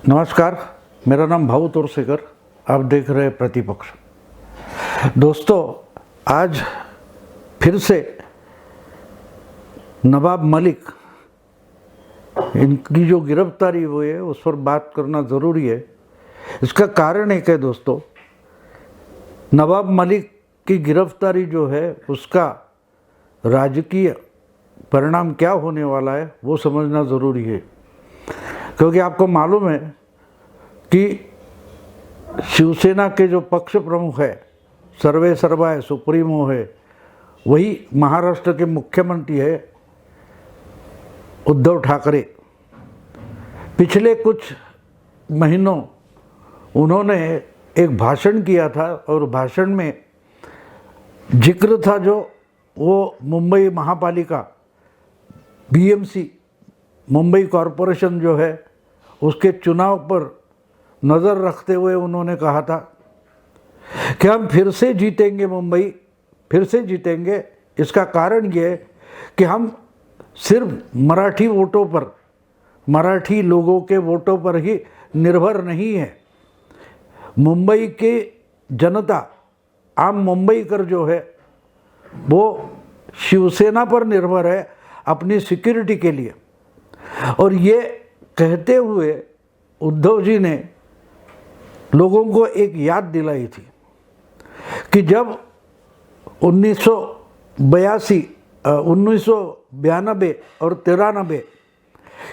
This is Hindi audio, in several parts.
नमस्कार, मेरा नाम भाऊ तोरसेकर। आप देख रहे हैं प्रतिपक्ष। दोस्तों, आज फिर से नवाब मलिक इनकी जो गिरफ्तारी हुई है उस पर बात करना ज़रूरी है। इसका कारण एक है दोस्तों, नवाब मलिक की गिरफ्तारी जो है उसका राजकीय परिणाम क्या होने वाला है वो समझना ज़रूरी है, क्योंकि आपको मालूम है कि शिवसेना के जो पक्ष प्रमुख है, सर्वे सर्वा है, सुप्रीमो है, वही महाराष्ट्र के मुख्यमंत्री है उद्धव ठाकरे। पिछले कुछ महीनों उन्होंने एक भाषण किया था और भाषण में जिक्र था जो वो मुंबई महापालिका बीएमसी मुंबई कॉरपोरेशन जो है उसके चुनाव पर नज़र रखते हुए उन्होंने कहा था कि हम फिर से जीतेंगे, मुंबई फिर से जीतेंगे। इसका कारण ये है कि हम सिर्फ मराठी वोटों पर, मराठी लोगों के वोटों पर ही निर्भर नहीं है। मुंबई की जनता, आम मुंबईकर जो है वो शिवसेना पर निर्भर है अपनी सिक्योरिटी के लिए। और ये कहते हुए उद्धव जी ने लोगों को एक याद दिलाई थी कि जब 1992 और 93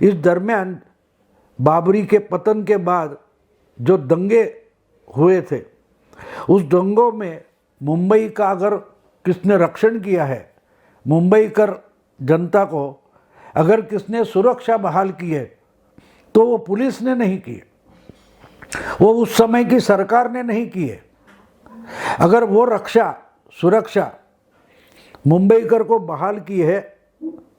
इस दरमियान बाबरी के पतन के बाद जो दंगे हुए थे, उस दंगों में मुंबई का अगर किसने रक्षण किया है, मुंबई कर जनता को अगर किसने सुरक्षा बहाल की है तो वो पुलिस ने नहीं की, वो उस समय की सरकार ने नहीं की है। अगर वो रक्षा सुरक्षा मुंबईकर को बहाल की है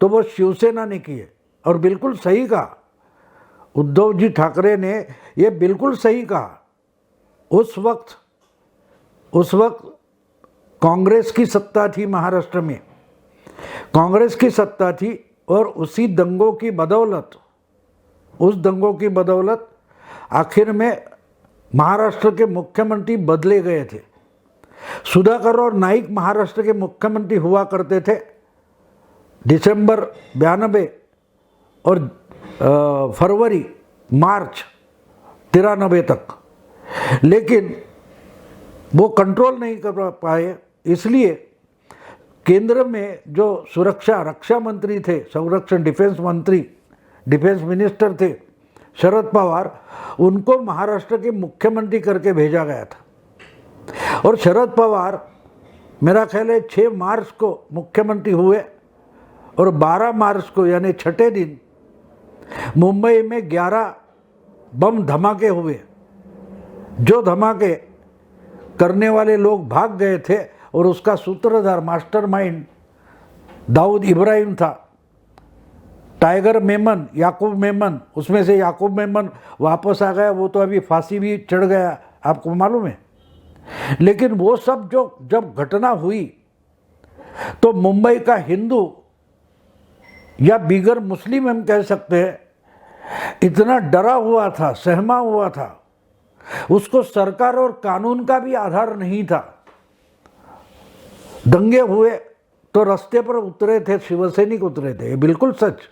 तो वो शिवसेना ने की है। और बिल्कुल सही कहा उद्धव जी ठाकरे ने, ये बिल्कुल सही कहा। उस वक्त कांग्रेस की सत्ता थी महाराष्ट्र में, कांग्रेस की सत्ता थी और उसी दंगों की बदौलत, उस दंगों की बदौलत आखिर में महाराष्ट्र के मुख्यमंत्री बदले गए थे। सुधाकर और नाइक महाराष्ट्र के मुख्यमंत्री हुआ करते थे दिसंबर 92 और फरवरी मार्च 93 तक, लेकिन वो कंट्रोल नहीं कर पाए। इसलिए केंद्र में जो सुरक्षा रक्षा मंत्री थे, संरक्षण डिफेंस मंत्री, डिफेंस मिनिस्टर थे शरद पवार, उनको महाराष्ट्र के मुख्यमंत्री करके भेजा गया था। और शरद पवार मेरा ख्याल है 6 मार्च को मुख्यमंत्री हुए और 12 मार्च को यानी छठे दिन मुंबई में 11 बम धमाके हुए। जो धमाके करने वाले लोग भाग गए थे और उसका सूत्रधार मास्टरमाइंड दाऊद इब्राहिम था। टाइगर मेमन, याकूब मेमन, उसमें से याकूब मेमन वापस आ गया, वो तो अभी फांसी भी चढ़ गया, आपको मालूम है। लेकिन वो सब जो जब घटना हुई तो मुंबई का हिंदू या बिगर मुस्लिम हम कह सकते हैं, इतना डरा हुआ था, सहमा हुआ था, उसको सरकार और कानून का भी आधार नहीं था। दंगे हुए तो रास्ते पर उतरे थे, शिवसैनिक उतरे थे, ये बिल्कुल सच।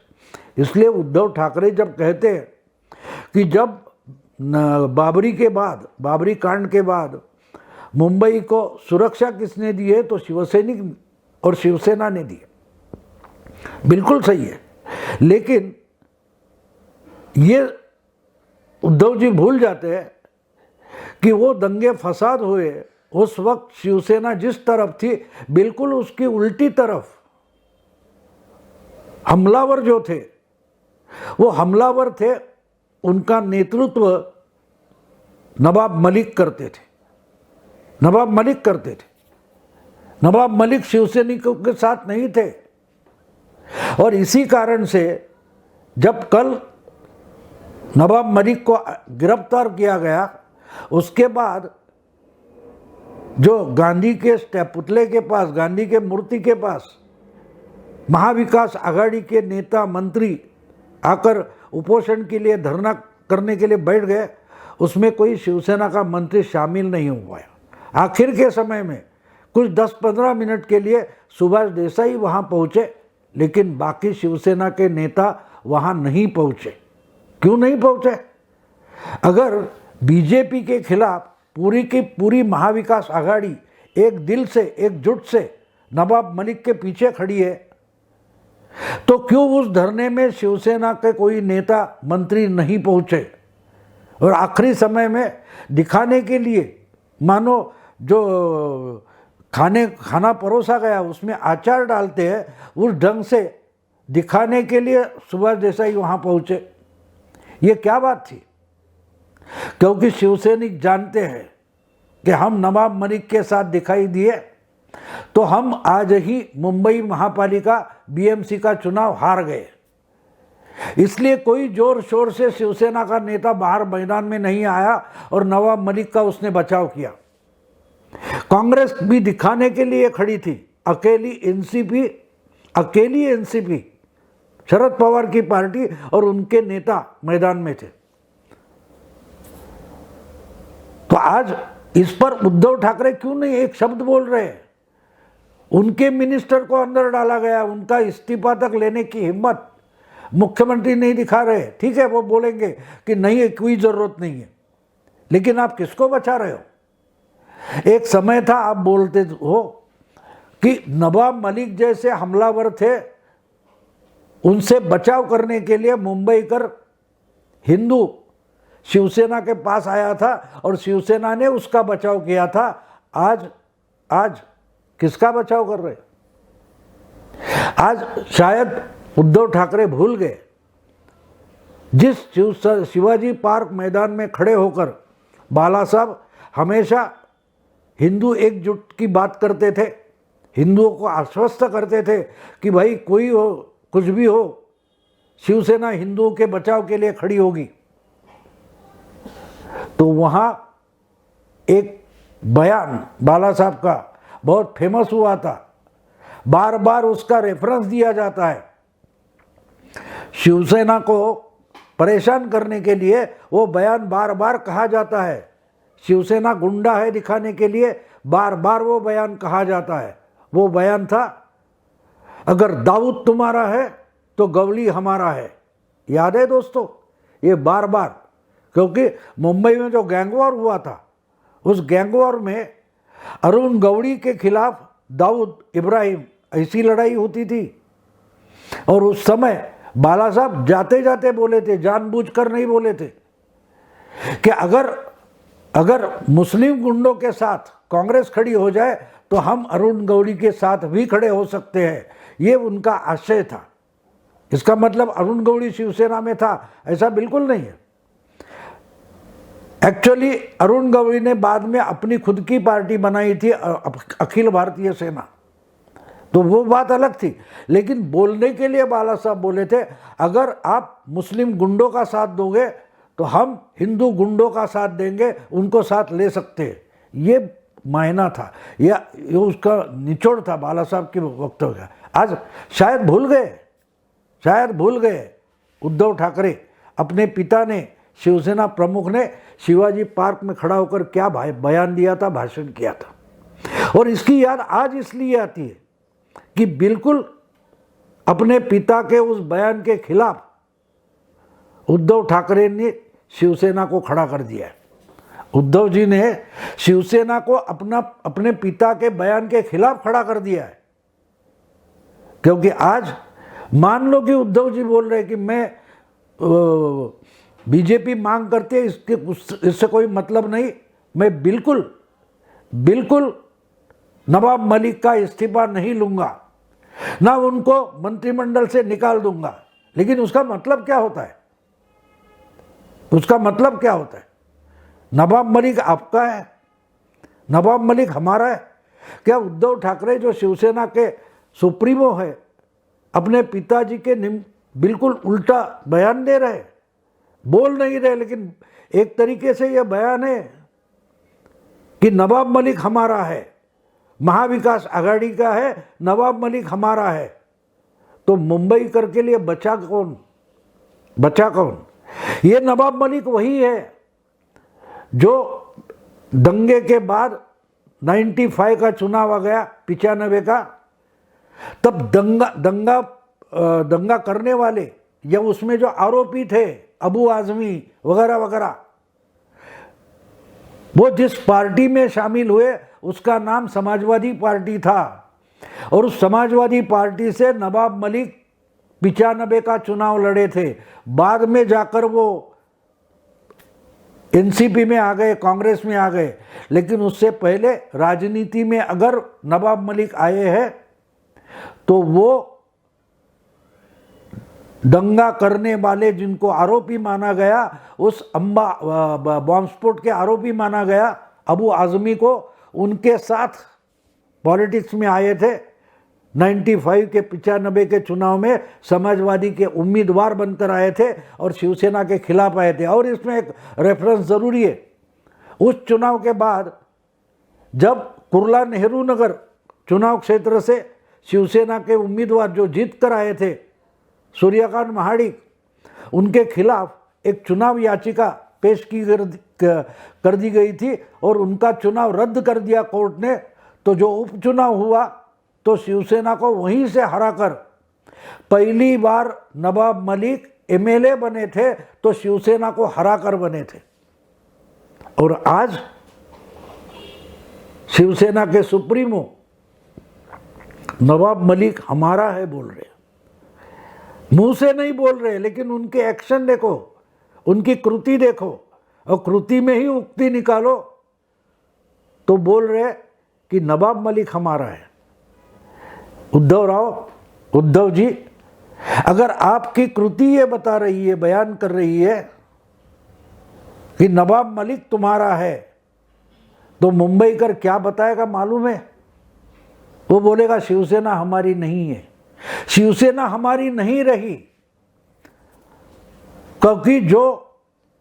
इसलिए उद्धव ठाकरे जब कहते हैं कि जब बाबरी के बाद, बाबरी कांड के बाद मुंबई को सुरक्षा किसने दी है तो शिवसैनिक और शिवसेना ने दी, बिल्कुल सही है। लेकिन ये उद्धव जी भूल जाते हैं कि वो दंगे फसाद हुए उस वक्त शिवसेना जिस तरफ थी, बिल्कुल उसकी उल्टी तरफ हमलावर जो थे, वो हमलावर थे, उनका नेतृत्व नवाब मलिक करते थे, नवाब मलिक करते थे। नवाब मलिक शिवसैनिकों के साथ नहीं थे। और इसी कारण से जब कल नवाब मलिक को गिरफ्तार किया गया, उसके बाद जो गांधी के पुतले के पास, गांधी के मूर्ति के पास महाविकास आघाड़ी के नेता मंत्री आकर उपोषण के लिए धरना करने के लिए बैठ गए, उसमें कोई शिवसेना का मंत्री शामिल नहीं हुआ है। आखिर के समय में कुछ 10-15 मिनट के लिए सुभाष देसाई वहाँ पहुँचे, लेकिन बाकी शिवसेना के नेता वहाँ नहीं पहुँचे। क्यों नहीं पहुँचे? अगर बीजेपी के खिलाफ पूरी की पूरी महाविकास आघाड़ी एक दिल से, एकजुट से नवाब मलिक के पीछे खड़ी है, तो क्यों उस धरने में शिवसेना के कोई नेता मंत्री नहीं पहुंचे? और आखिरी समय में दिखाने के लिए, मानो जो खाना परोसा गया उसमें अचार डालते हैं, उस ढंग से दिखाने के लिए सुभाष देसाई वहां पहुंचे। ये क्या बात थी? क्योंकि शिवसैनिक जानते हैं कि हम नवाब मलिक के साथ दिखाई दिए तो हम आज ही मुंबई महापालिका बीएमसी का चुनाव हार गए। इसलिए कोई जोर शोर से शिवसेना का नेता बाहर मैदान में नहीं आया और नवाब मलिक का उसने बचाव किया। कांग्रेस भी दिखाने के लिए खड़ी थी, अकेली एनसीपी शरद पवार की पार्टी और उनके नेता मैदान में थे। तो आज इस पर उद्धव ठाकरे क्यों नहीं एक शब्द बोल रहे हैं? उनके मिनिस्टर को अंदर डाला गया, उनका इस्तीफा तक लेने की हिम्मत मुख्यमंत्री नहीं दिखा रहे। ठीक है, वो बोलेंगे कि नहीं, कोई जरूरत नहीं है, लेकिन आप किसको बचा रहे हो? एक समय था आप बोलते हो कि नवाब मलिक जैसे हमलावर थे, उनसे बचाव करने के लिए मुंबई कर हिंदू शिवसेना के पास आया था और शिवसेना ने उसका बचाव किया था। आज किसका बचाव कर रहे? आज शायद उद्धव ठाकरे भूल गए, जिस शिवाजी पार्क मैदान में खड़े होकर बाला साहब हमेशा हिंदू एकजुट की बात करते थे, हिंदुओं को आश्वस्त करते थे कि भाई कोई हो, कुछ भी हो, शिवसेना हिंदुओं के बचाव के लिए खड़ी होगी। तो वहाँ एक बयान बाला साहब का बहुत फेमस हुआ था, बार बार उसका रेफरेंस दिया जाता है। शिवसेना को परेशान करने के लिए वो बयान बार बार कहा जाता है। शिवसेना गुंडा है दिखाने के लिए बार बार वो बयान कहा जाता है। वो बयान था, अगर दाऊद तुम्हारा है तो गवली हमारा है। याद है दोस्तों? ये बार बार, क्योंकि मुंबई में जो गैंगवॉर हुआ था, उस गैंगवॉर में अरुण गवड़ी के खिलाफ दाऊद इब्राहिम ऐसी लड़ाई होती थी। और उस समय बाला साहब जाते जाते बोले थे, जानबूझकर नहीं बोले थे, कि अगर मुस्लिम गुंडों के साथ कांग्रेस खड़ी हो जाए तो हम अरुण गवड़ी के साथ भी खड़े हो सकते हैं। ये उनका आशय था। इसका मतलब अरुण गवड़ी शिवसेना में था, ऐसा बिल्कुल नहीं है। एक्चुअली अरुण गवड़ी ने बाद में अपनी खुद की पार्टी बनाई थी, अखिल भारतीय सेना, तो वो बात अलग थी। लेकिन बोलने के लिए बाला साहब बोले थे, अगर आप मुस्लिम गुंडों का साथ दोगे तो हम हिंदू गुंडों का साथ देंगे, उनको साथ ले सकते हैं। ये मायना था, या ये उसका निचोड़ था बाला साहब के वक्तव्य का। आज शायद भूल गए उद्धव ठाकरे, अपने पिता ने, शिवसेना प्रमुख ने शिवाजी पार्क में खड़ा होकर क्या बयान दिया था, भाषण किया था। और इसकी याद आज इसलिए आती है कि बिल्कुल अपने पिता के उस बयान के खिलाफ उद्धव ठाकरे ने शिवसेना को खड़ा कर दिया है। उद्धव जी ने शिवसेना को अपने पिता के बयान के खिलाफ खड़ा कर दिया है। क्योंकि आज मान लो कि उद्धव जी बोल रहे कि मैं बीजेपी मांग करती है, इससे कोई मतलब नहीं, मैं बिल्कुल नवाब मलिक का इस्तीफा नहीं लूंगा, ना उनको मंत्रिमंडल से निकाल दूंगा। लेकिन उसका मतलब क्या होता है? नवाब मलिक आपका है, नवाब मलिक हमारा है क्या? उद्धव ठाकरे जो शिवसेना के सुप्रीमो है, अपने पिताजी के बिल्कुल उल्टा बयान दे रहे, बोल नहीं रहे, लेकिन एक तरीके से यह बयान है कि नवाब मलिक हमारा है, महाविकास आघाड़ी का है, नवाब मलिक हमारा है। तो मुंबई कर के लिए बचा कौन? ये नवाब मलिक वही है जो दंगे के बाद 95 का चुनाव आ गया, 95 का, तब दंगा करने वाले या उसमें जो आरोपी थे अबू आजमी वगैरह वगैरह, वो जिस पार्टी में शामिल हुए उसका नाम समाजवादी पार्टी था, और उस समाजवादी पार्टी से नवाब मलिक 95 का चुनाव लड़े थे। बाद में जाकर वो एनसीपी में आ गए, कांग्रेस में आ गए, लेकिन उससे पहले राजनीति में अगर नवाब मलिक आए हैं तो वो दंगा करने वाले जिनको आरोपी माना गया, उस बॉम्ब विस्फोट के आरोपी माना गया अबू आजमी को, उनके साथ पॉलिटिक्स में आए थे। 95 के 95 के चुनाव में समाजवादी के उम्मीदवार बनकर आए थे और शिवसेना के खिलाफ आए थे। और इसमें एक रेफरेंस ज़रूरी है, उस चुनाव के बाद जब कुर्ला नेहरू नगर चुनाव क्षेत्र से शिवसेना के उम्मीदवार जो जीत कर आए थे सूर्यकांत महाडिक, उनके खिलाफ एक चुनाव याचिका पेश कर दी गई थी और उनका चुनाव रद्द कर दिया कोर्ट ने। तो जो उपचुनाव हुआ तो शिवसेना को वहीं से हराकर, पहली बार नवाब मलिक एमएलए बने थे तो शिवसेना को हराकर बने थे, और आज शिवसेना के सुप्रीमो नवाब मलिक हमारा है बोल रहे, मुंह से नहीं बोल रहे, लेकिन उनके एक्शन देखो, उनकी कृति देखो, और कृति में ही उक्ति निकालो तो बोल रहे कि नवाब मलिक हमारा है। उद्धव जी, अगर आपकी कृति ये बता रही है, बयान कर रही है कि नवाब मलिक तुम्हारा है, तो मुंबई कर क्या बताएगा मालूम है? वो बोलेगा शिवसेना हमारी नहीं है। शिवसेना हमारी नहीं रही क्योंकि जो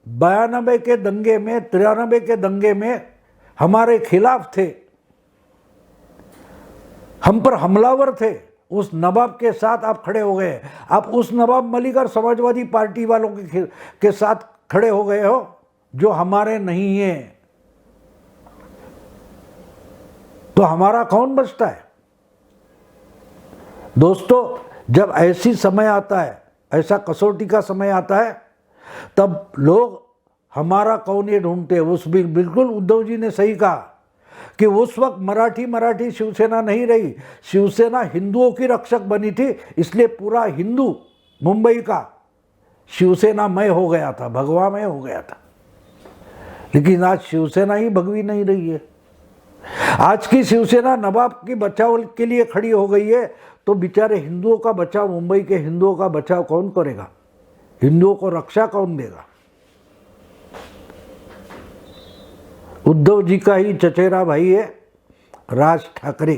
92 के दंगे में, 93 के दंगे में हमारे खिलाफ थे, हम पर हमलावर थे, उस नवाब के साथ आप खड़े हो गए। आप उस नवाब मलिक और समाजवादी पार्टी वालों के साथ खड़े हो गए हो जो हमारे नहीं है, तो हमारा कौन बचता है? दोस्तों, जब ऐसी समय आता है, ऐसा कसौटी का समय आता है, तब लोग हमारा कौन ये ढूंढते हैं। उस बिल्कुल उद्धव जी ने सही कहा कि उस वक्त मराठी शिवसेना नहीं रही, शिवसेना हिंदुओं की रक्षक बनी थी, इसलिए पूरा हिंदू मुंबई का शिवसेनामय हो गया था, भगवामय हो गया था। लेकिन आज शिवसेना ही भगवी नहीं रही है। आज की शिवसेना नवाब की बचाव के लिए खड़ी हो गई है, तो बेचारे हिंदुओं का बचाव, मुंबई के हिंदुओं का बचाव कौन करेगा? हिंदुओं को रक्षा कौन देगा? उद्धव जी का ही चचेरा भाई है राज ठाकरे।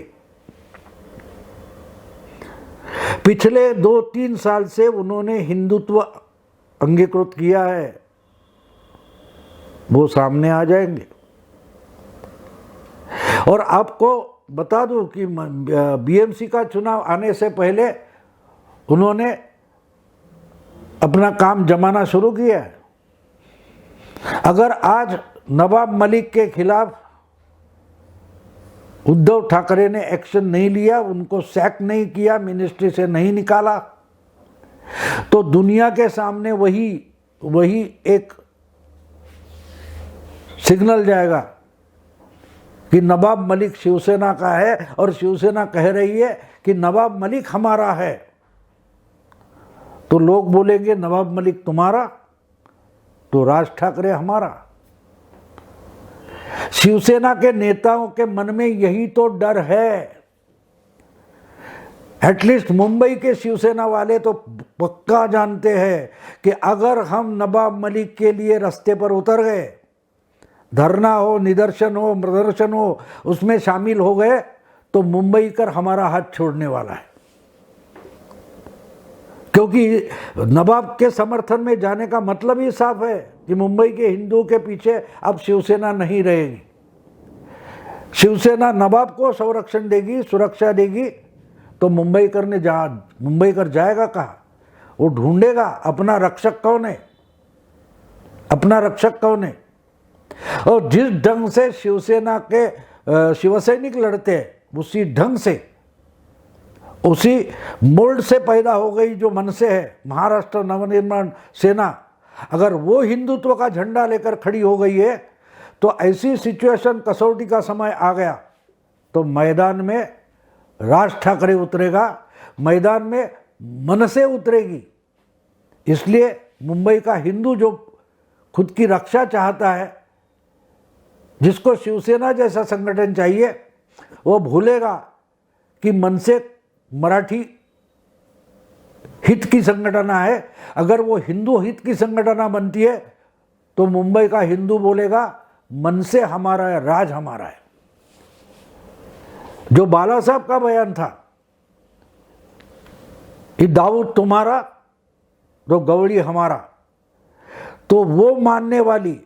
पिछले 2-3 साल से उन्होंने हिंदुत्व अंगीकृत किया है, वो सामने आ जाएंगे। और आपको बता दूं कि बीएमसी का चुनाव आने से पहले उन्होंने अपना काम जमाना शुरू किया है। अगर आज नवाब मलिक के खिलाफ उद्धव ठाकरे ने एक्शन नहीं लिया, उनको सैक नहीं किया, मिनिस्ट्री से नहीं निकाला, तो दुनिया के सामने वही एक सिग्नल जाएगा कि नवाब मलिक शिवसेना का है, और शिवसेना कह रही है कि नवाब मलिक हमारा है। तो लोग बोलेंगे नवाब मलिक तुम्हारा, तो राज ठाकरे हमारा। शिवसेना के नेताओं के मन में यही तो डर है। एटलीस्ट मुंबई के शिवसेना वाले तो पक्का जानते हैं कि अगर हम नवाब मलिक के लिए रास्ते पर उतर गए, धरना हो, निदर्शन हो, प्रदर्शन हो, उसमें शामिल हो गए, तो मुंबई कर हमारा हाथ छोड़ने वाला है। क्योंकि नवाब के समर्थन में जाने का मतलब ही साफ है कि मुंबई के हिंदुओं के पीछे अब शिवसेना नहीं रहेगी। शिवसेना नवाब को संरक्षण देगी, सुरक्षा देगी, तो मुंबई कर जाएगा कहाँ? वो ढूंढेगा अपना रक्षक कौन है। अपना रक्षक कौन है? और जिस ढंग से शिवसेना के शिवसैनिक लड़ते हैं उसी ढंग से, उसी मोल्ड से पैदा हो गई जो मनसे है महाराष्ट्र नवनिर्माण सेना, अगर वो हिंदुत्व का झंडा लेकर खड़ी हो गई है तो ऐसी सिचुएशन, कसौटी का समय आ गया तो मैदान में राज ठाकरे उतरेगा, मैदान में मनसे उतरेगी। इसलिए मुंबई का हिंदू जो खुद की रक्षा चाहता है, जिसको शिवसेना जैसा संगठन चाहिए, वो भूलेगा कि मनसे मराठी हित की संगठना है। अगर वो हिंदू हित की संगठना बनती है तो मुंबई का हिंदू बोलेगा मनसे हमारा है, राज हमारा है। जो बाला साहब का बयान था, ये दाऊद तुम्हारा तो गवड़ी हमारा, तो वो मानने वाली,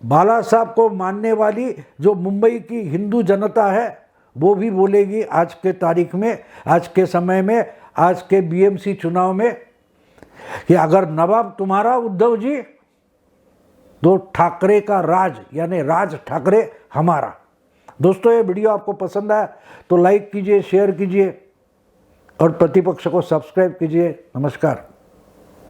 बाला साहब को मानने वाली जो मुंबई की हिंदू जनता है, वो भी बोलेगी आज के तारीख में, आज के समय में, आज के बीएमसी चुनाव में कि अगर नवाब तुम्हारा उद्धव जी, तो ठाकरे का राज यानी राज ठाकरे हमारा। दोस्तों, ये वीडियो आपको पसंद आया तो लाइक कीजिए, शेयर कीजिए और प्रतिपक्ष को सब्सक्राइब कीजिए। नमस्कार।